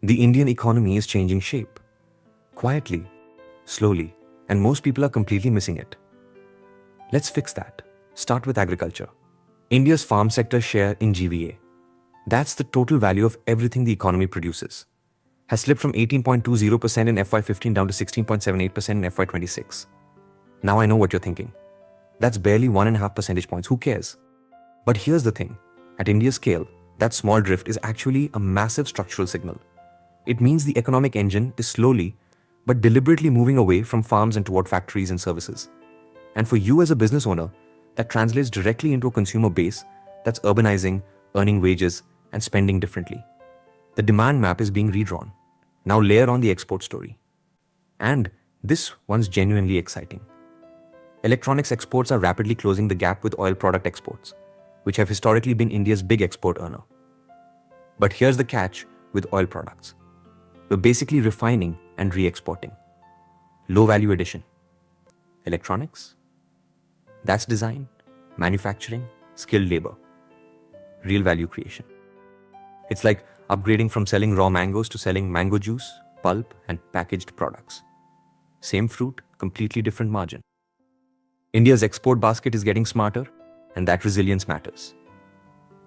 The Indian economy is changing shape. Quietly, slowly, and most people are completely missing it. Let's fix that. Start with agriculture. India's farm sector share in GVA, that's the total value of everything the economy produces, has slipped from 18.20% in FY15 down to 16.78% in FY26. Now I know what you're thinking. That's barely 1.5 percentage points. Who cares? But here's the thing. At India's scale, that small drift is actually a massive structural signal. It means the economic engine is slowly but deliberately moving away from farms and toward factories and services. And for you as a business owner, that translates directly into a consumer base that's urbanizing, earning wages, and spending differently. The demand map is being redrawn. Now layer on the export story. And this one's genuinely exciting. Electronics exports are rapidly closing the gap with oil product exports, which have historically been India's big export earner. But here's the catch with oil products. We're basically refining and re-exporting. Low value addition. Electronics? That's design, manufacturing, skilled labor. Real value creation. It's like upgrading from selling raw mangoes to selling mango juice, pulp, and packaged products. Same fruit, completely different margin. India's export basket is getting smarter, and that resilience matters.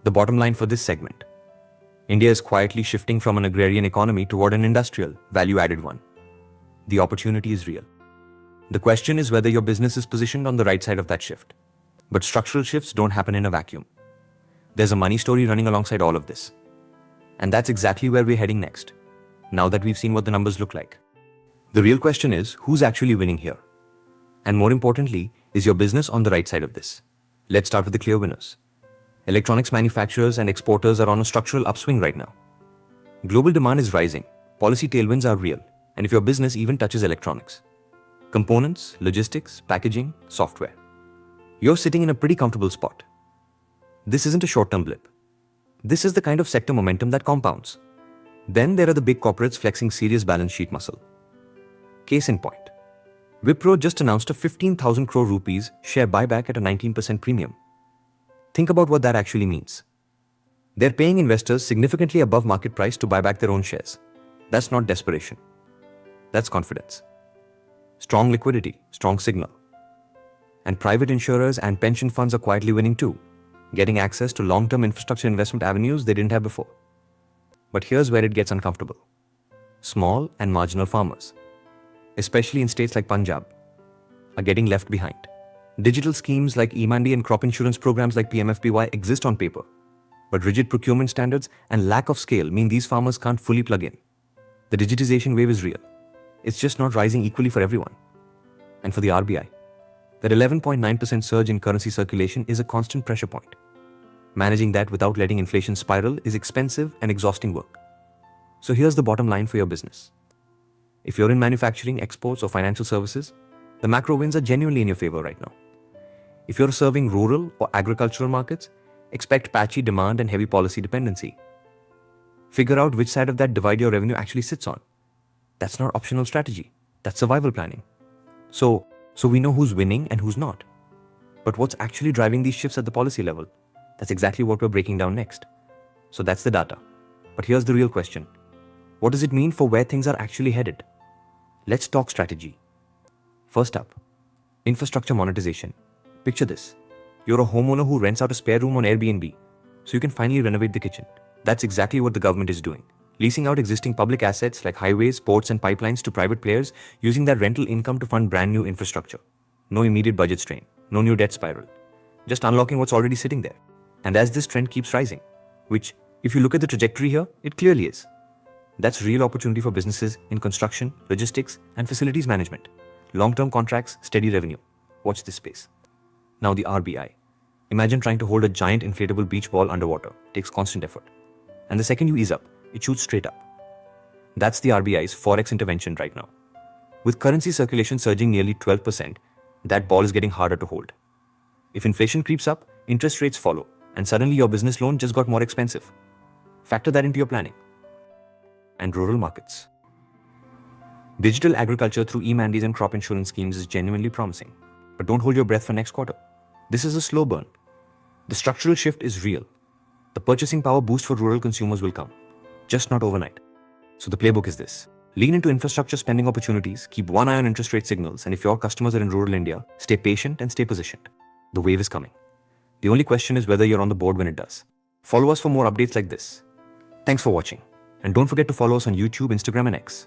The bottom line for this segment. India is quietly shifting from an agrarian economy toward an industrial, value-added one. The opportunity is real. The question is whether your business is positioned on the right side of that shift. But structural shifts don't happen in a vacuum. There's a money story running alongside all of this. And that's exactly where we're heading next, now that we've seen what the numbers look like. The real question is, who's actually winning here? And more importantly, is your business on the right side of this? Let's start with the clear winners. Electronics manufacturers and exporters are on a structural upswing right now. Global demand is rising, policy tailwinds are real, and if your business even touches electronics, components, logistics, packaging, software, you're sitting in a pretty comfortable spot. This isn't a short-term blip. This is the kind of sector momentum that compounds. Then there are the big corporates flexing serious balance sheet muscle. Case in point, Wipro just announced a 15,000 crore rupees share buyback at a 19% premium. Think about what that actually means. They're paying investors significantly above market price to buy back their own shares. That's not desperation. That's confidence. Strong liquidity, strong signal. And private insurers and pension funds are quietly winning too, getting access to long-term infrastructure investment avenues they didn't have before. But here's where it gets uncomfortable. Small and marginal farmers, especially in states like Punjab, are getting left behind. Digital schemes like e-Mandi and crop insurance programs like PMFBY exist on paper, but rigid procurement standards and lack of scale mean these farmers can't fully plug in. The digitization wave is real. It's just not rising equally for everyone. And for the RBI, that 11.9% surge in currency circulation is a constant pressure point. Managing that without letting inflation spiral is expensive and exhausting work. So here's the bottom line for your business. If you're in manufacturing, exports, or financial services, the macro winds are genuinely in your favor right now. If you're serving rural or agricultural markets, expect patchy demand and heavy policy dependency. Figure out which side of that divide your revenue actually sits on. That's not optional strategy. That's survival planning. So we know who's winning and who's not. But what's actually driving these shifts at the policy level? That's exactly what we're breaking down next. So that's the data. But here's the real question. What does it mean for where things are actually headed? Let's talk strategy. First up, infrastructure monetization. Picture this. You're a homeowner who rents out a spare room on Airbnb, so you can finally renovate the kitchen. That's exactly what the government is doing. Leasing out existing public assets like highways, ports, and pipelines to private players, using that rental income to fund brand new infrastructure. No immediate budget strain, no new debt spiral. Just unlocking what's already sitting there. And as this trend keeps rising, which, if you look at the trajectory here, it clearly is. That's real opportunity for businesses in construction, logistics, and facilities management. Long-term contracts, steady revenue. Watch this space. Now the RBI. Imagine trying to hold a giant inflatable beach ball underwater. Takes constant effort. And the second you ease up, it shoots straight up. That's the RBI's forex intervention right now. With currency circulation surging nearly 12%, that ball is getting harder to hold. If inflation creeps up, interest rates follow, and suddenly your business loan just got more expensive. Factor that into your planning. And rural markets. Digital agriculture through e-Mandis and crop insurance schemes is genuinely promising. But don't hold your breath for next quarter. This is a slow burn. The structural shift is real. The purchasing power boost for rural consumers will come, just not overnight. So the playbook is this. Lean into infrastructure spending opportunities, keep one eye on interest rate signals, and if your customers are in rural India, stay patient and stay positioned. The wave is coming. The only question is whether you're on the board when it does. Follow us for more updates like this. Thanks for watching. And don't forget to follow us on YouTube, Instagram, and X.